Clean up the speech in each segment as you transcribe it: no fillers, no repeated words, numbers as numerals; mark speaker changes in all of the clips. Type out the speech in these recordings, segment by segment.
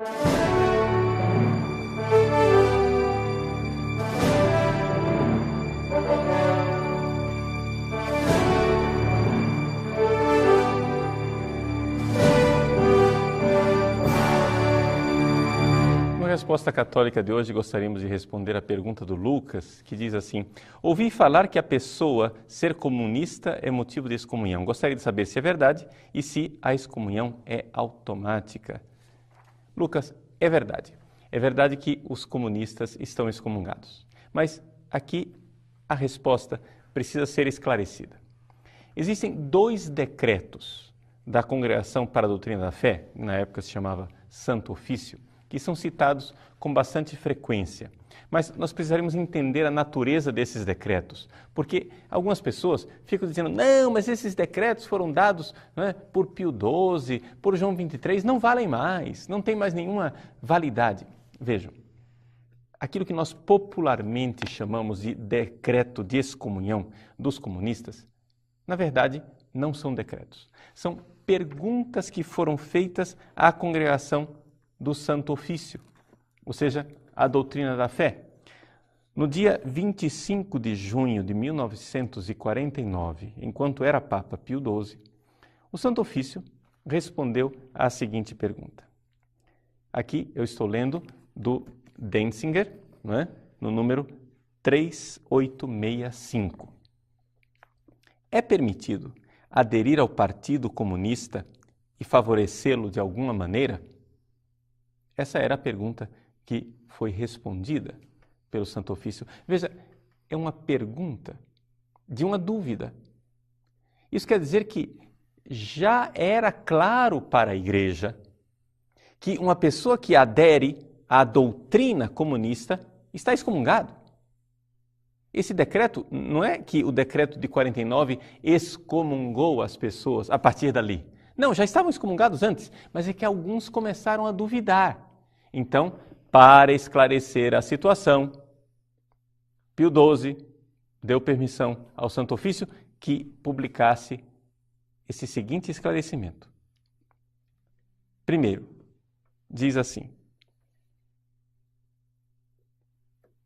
Speaker 1: Na resposta católica de hoje, gostaríamos de responder à pergunta do Lucas, que diz assim: ouvi falar que a pessoa ser comunista é motivo de excomunhão. Gostaria de saber se é verdade e se a excomunhão é automática. Lucas, é verdade. É verdade que os comunistas estão excomungados. Mas aqui a resposta precisa ser esclarecida. Existem 2 decretos da Congregação para a Doutrina da Fé, na época se chamava Santo Ofício, que são citados com bastante frequência. Mas nós precisaremos entender a natureza desses decretos, porque algumas pessoas ficam dizendo, não, mas esses decretos foram dados, por Pio XII, por João XXIII, não valem mais, não tem mais nenhuma validade. Vejam, aquilo que nós popularmente chamamos de decreto de excomunhão dos comunistas, na verdade, não são decretos. São perguntas que foram feitas à congregação do Santo Ofício, ou seja, a doutrina da fé. No dia 25 de junho de 1949, enquanto era Papa Pio XII, o Santo Ofício respondeu à seguinte pergunta. Aqui eu estou lendo do Denzinger, no número 3865. É permitido aderir ao Partido Comunista e favorecê-lo de alguma maneira? Essa era a pergunta que foi respondida pelo Santo Ofício. Veja, é uma pergunta de uma dúvida. Isso quer dizer que já era claro para a Igreja que uma pessoa que adere à doutrina comunista está excomungado. Esse decreto, não é que o decreto de 49 excomungou as pessoas a partir dali. Não, já estavam excomungados antes, mas é que alguns começaram a duvidar. Então, para esclarecer a situação, Pio XII deu permissão ao Santo Ofício que publicasse esse seguinte esclarecimento. Primeiro, diz assim,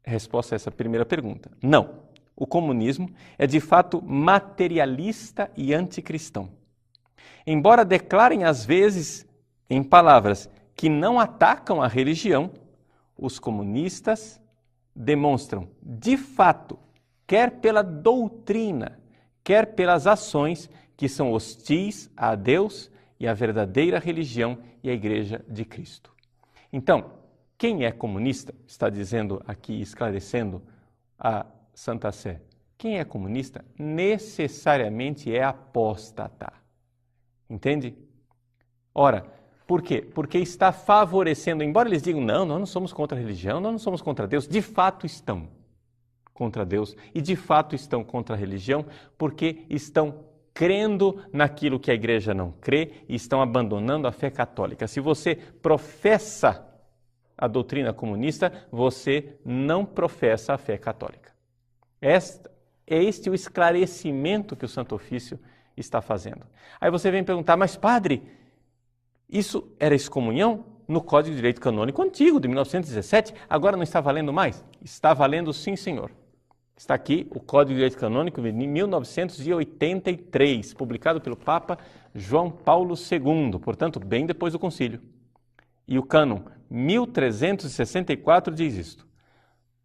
Speaker 1: resposta a essa primeira pergunta. Não, o comunismo é de fato materialista e anticristão. Embora declarem às vezes em palavras que não atacam a religião, os comunistas demonstram de fato, quer pela doutrina, quer pelas ações, que são hostis a Deus e à verdadeira religião e à Igreja de Cristo. Então, quem é comunista, está dizendo aqui, esclarecendo a Santa Sé, quem é comunista necessariamente é apóstata. Entende? Ora, por quê? Porque está favorecendo, embora eles digam, não, nós não somos contra a religião, nós não somos contra Deus, de fato estão contra Deus e de fato estão contra a religião, porque estão crendo naquilo que a igreja não crê e estão abandonando a fé católica. Se você professa a doutrina comunista, você não professa a fé católica. É este o esclarecimento que o Santo Ofício está fazendo. Aí você vem perguntar, mas padre, isso era excomunhão no Código de Direito Canônico antigo, de 1917, agora não está valendo mais? Está valendo sim, senhor. Está aqui o Código de Direito Canônico de 1983, publicado pelo Papa João Paulo II, portanto, bem depois do concílio. E o cânon 1364 diz isto.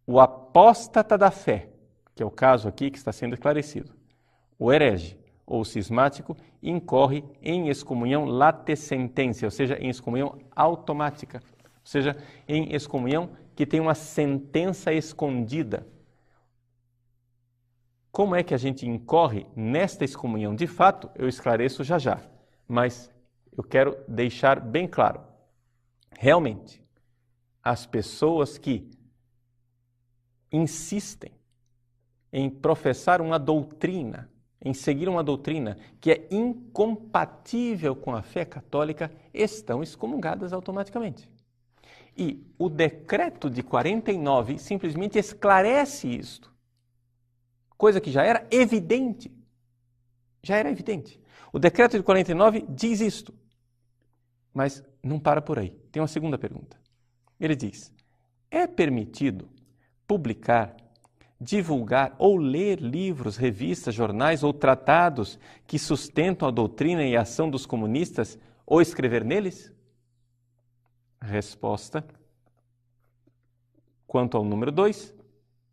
Speaker 1: O apóstata da fé, que é o caso aqui que está sendo esclarecido, o herege ou cismático, incorre em excomunhão late sententia, ou seja, em excomunhão automática, ou seja, em excomunhão que tem uma sentença escondida. Como é que a gente incorre nesta excomunhão? De fato, eu esclareço já já, mas eu quero deixar bem claro. Realmente, as pessoas que insistem em professar uma doutrina, em seguir uma doutrina que é incompatível com a fé católica, estão excomungadas automaticamente. E o decreto de 49 simplesmente esclarece isto, coisa que já era evidente. Já era evidente. O decreto de 49 diz isto, mas não para por aí. Tem uma segunda pergunta. Ele diz: é permitido publicar, divulgar ou ler livros, revistas, jornais ou tratados que sustentam a doutrina e a ação dos comunistas ou escrever neles? Resposta: quanto ao número 2,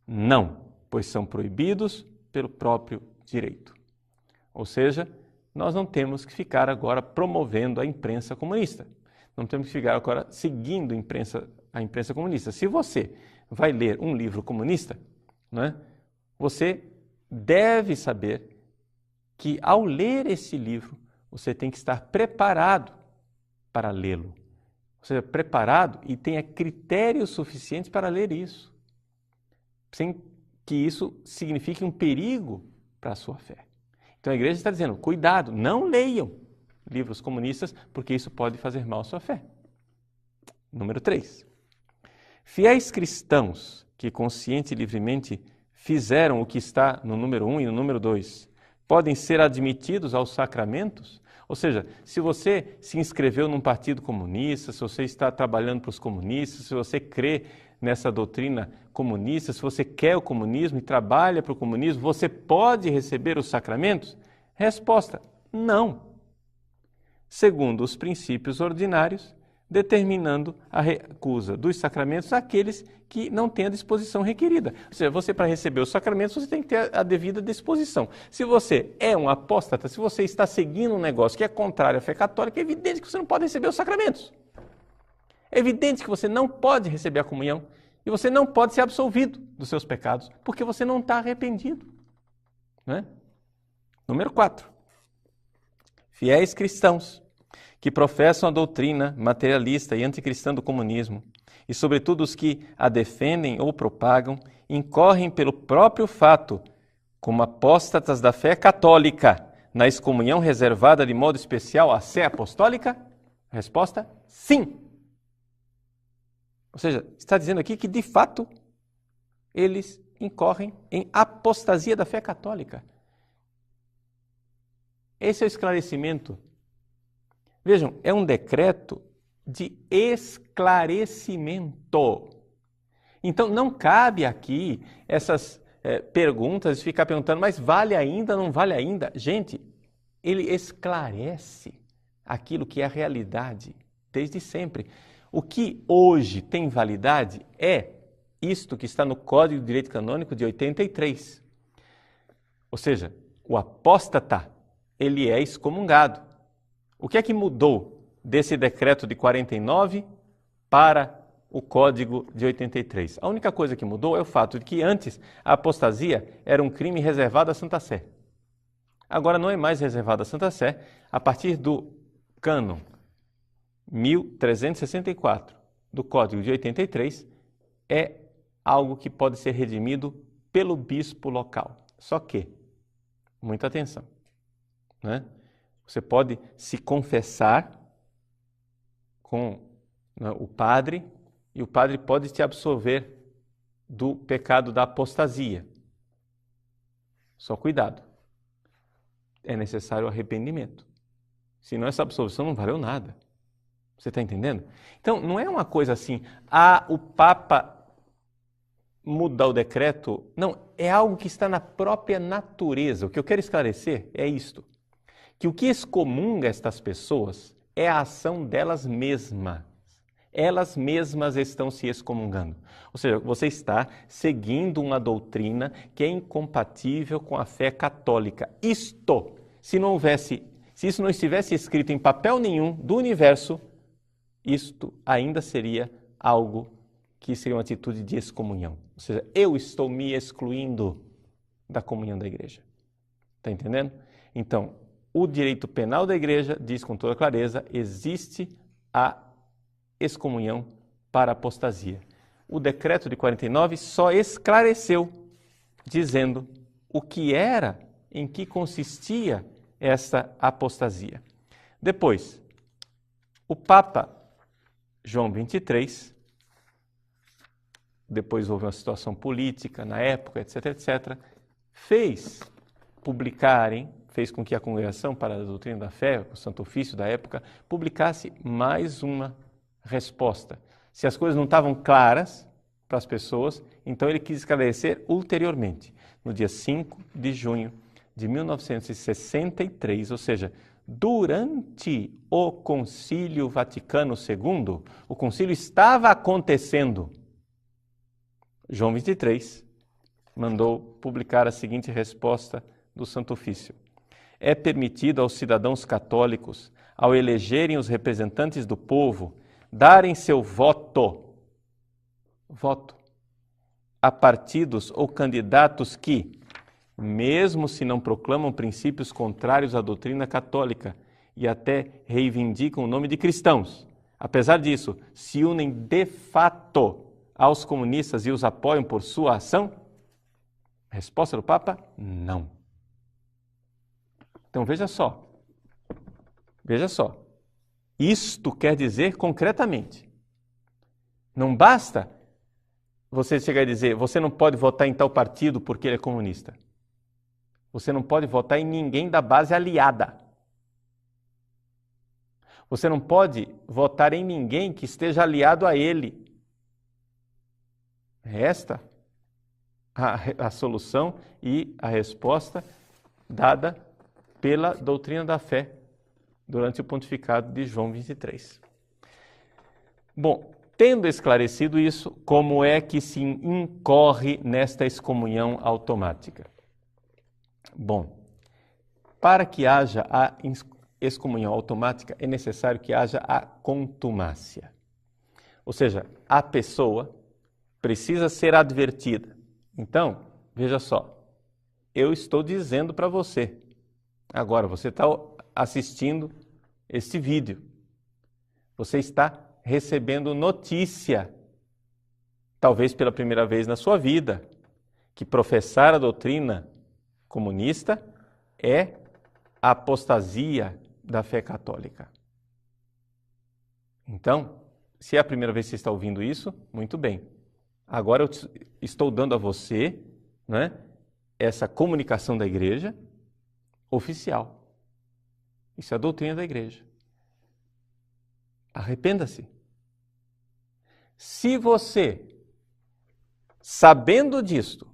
Speaker 1: não, pois são proibidos pelo próprio direito. Ou seja, nós não temos que ficar agora promovendo a imprensa comunista. Não temos que ficar agora seguindo a imprensa comunista. Se você vai ler um livro comunista, né, você deve saber que ao ler esse livro, você tem que estar preparado para lê-lo. Ou seja, preparado e tenha critérios suficientes para ler isso, sem que isso signifique um perigo para a sua fé. Então a igreja está dizendo, cuidado, não leiam livros comunistas, porque isso pode fazer mal à sua fé. Número 3. Fiéis cristãos que consciente e livremente fizeram o que está no número 1 e no número 2, podem ser admitidos aos sacramentos? Ou seja, se você se inscreveu num partido comunista, se você está trabalhando para os comunistas, se você crê nessa doutrina comunista, se você quer o comunismo e trabalha para o comunismo, você pode receber os sacramentos? Resposta: não. Segundo os princípios ordinários, determinando a recusa dos sacramentos àqueles que não têm a disposição requerida. Ou seja, você para receber os sacramentos, você tem que ter a devida disposição. Se você é um apóstata, se você está seguindo um negócio que é contrário à fé católica, é evidente que você não pode receber os sacramentos. É evidente que você não pode receber a comunhão e você não pode ser absolvido dos seus pecados, porque você não está arrependido. Né? Número 4. Fiéis cristãos que professam a doutrina materialista e anticristã do comunismo, e sobretudo os que a defendem ou propagam, incorrem pelo próprio fato, como apóstatas da fé católica, na excomunhão reservada de modo especial à sé apostólica? Resposta: sim. Ou seja, está dizendo aqui que, de fato, eles incorrem em apostasia da fé católica. Esse é o esclarecimento. Vejam, é um decreto de esclarecimento. Então, não cabe aqui essas perguntas de ficar perguntando, mas vale ainda, não vale ainda? Gente, ele esclarece aquilo que é a realidade desde sempre. O que hoje tem validade é isto que está no Código de Direito Canônico de 83. Ou seja, o apóstata, ele é excomungado. O que é que mudou desse decreto de 49 para o Código de 83? A única coisa que mudou é o fato de que antes a apostasia era um crime reservado à Santa Sé. Agora não é mais reservado à Santa Sé. A partir do cânon 1364 do Código de 83, é algo que pode ser redimido pelo bispo local. Só que, muita atenção, né? Você pode se confessar com o padre e o padre pode te absolver do pecado da apostasia. Só cuidado. É necessário arrependimento. Senão essa absolvição não valeu nada. Você está entendendo? Então, não é uma coisa assim, o Papa muda o decreto. Não, é algo que está na própria natureza. O que eu quero esclarecer é isto. Que o que excomunga estas pessoas é a ação delas mesmas. Elas mesmas estão se excomungando. Ou seja, você está seguindo uma doutrina que é incompatível com a fé católica. Isto, se isso não estivesse escrito em papel nenhum do universo, isto ainda seria algo que seria uma atitude de excomunhão. Ou seja, eu estou me excluindo da comunhão da igreja. Está entendendo? Então, o direito penal da igreja diz com toda clareza, existe a excomunhão para a apostasia. O decreto de 49 só esclareceu, dizendo o que era, em que consistia essa apostasia. Depois, o Papa João XXIII, depois houve uma situação política na época, etc., etc., fez publicarem, fez com que a Congregação para a Doutrina da Fé, o Santo Ofício da época, publicasse mais uma resposta. Se as coisas não estavam claras para as pessoas, então ele quis esclarecer ulteriormente, no dia 5 de junho de 1963, ou seja, durante o Concílio Vaticano II, o concílio estava acontecendo. João 23 mandou publicar a seguinte resposta do Santo Ofício: é permitido aos cidadãos católicos, ao elegerem os representantes do povo, darem seu voto a partidos ou candidatos que, mesmo se não proclamam princípios contrários à doutrina católica e até reivindicam o nome de cristãos, apesar disso, se unem de fato aos comunistas e os apoiam por sua ação? Resposta do Papa: não. Então veja só, isto quer dizer concretamente, não basta você chegar e dizer, você não pode votar em tal partido porque ele é comunista. Você não pode votar em ninguém da base aliada. Você não pode votar em ninguém que esteja aliado a ele. Esta a solução e a resposta dada pela doutrina da fé durante o pontificado de João 23. Bom, tendo esclarecido isso, como é que se incorre nesta excomunhão automática? Bom, para que haja a excomunhão automática, é necessário que haja a contumácia. Ou seja, a pessoa precisa ser advertida. Então, veja só, eu estou dizendo para você, agora você está assistindo este vídeo, você está recebendo notícia, talvez pela primeira vez na sua vida, que professar a doutrina comunista é a apostasia da fé católica. Então, se é a primeira vez que você está ouvindo isso, muito bem. Agora eu estou dando a você, né, essa comunicação da igreja oficial. Isso é a doutrina da igreja. Arrependa-se. Se você, sabendo disto,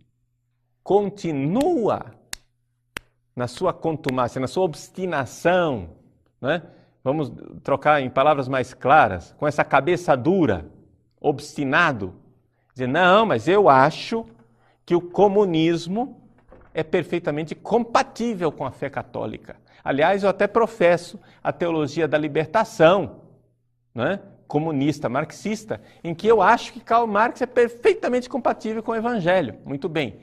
Speaker 1: continua na sua contumácia, na sua obstinação, né? Vamos trocar em palavras mais claras, com essa cabeça dura, obstinado, dizer, não, mas eu acho que o comunismo é perfeitamente compatível com a fé católica. Aliás, eu até professo a teologia da libertação, né? Comunista, marxista, em que eu acho que Karl Marx é perfeitamente compatível com o Evangelho. Muito bem.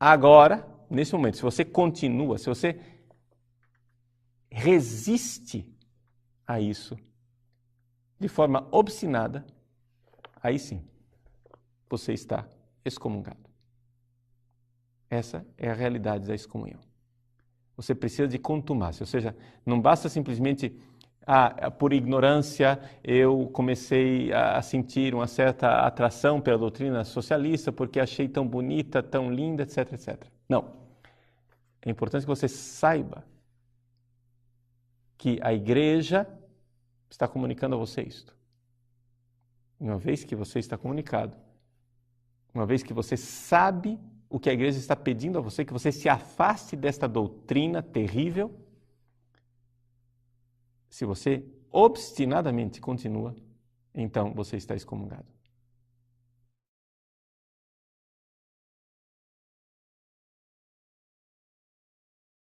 Speaker 1: Agora, nesse momento, se você continua, se você resiste a isso de forma obstinada, aí sim, você está excomungado. Essa é a realidade da excomunhão. Você precisa de contumácia, ou seja, não basta simplesmente, por ignorância, eu comecei a sentir uma certa atração pela doutrina socialista porque achei tão bonita, tão linda, etc, etc. Não. É importante que você saiba que a igreja está comunicando a você isto. Uma vez que você está comunicado, uma vez que você sabe o que a igreja está pedindo a você, que você se afaste desta doutrina terrível, se você obstinadamente continua, então você está excomungado.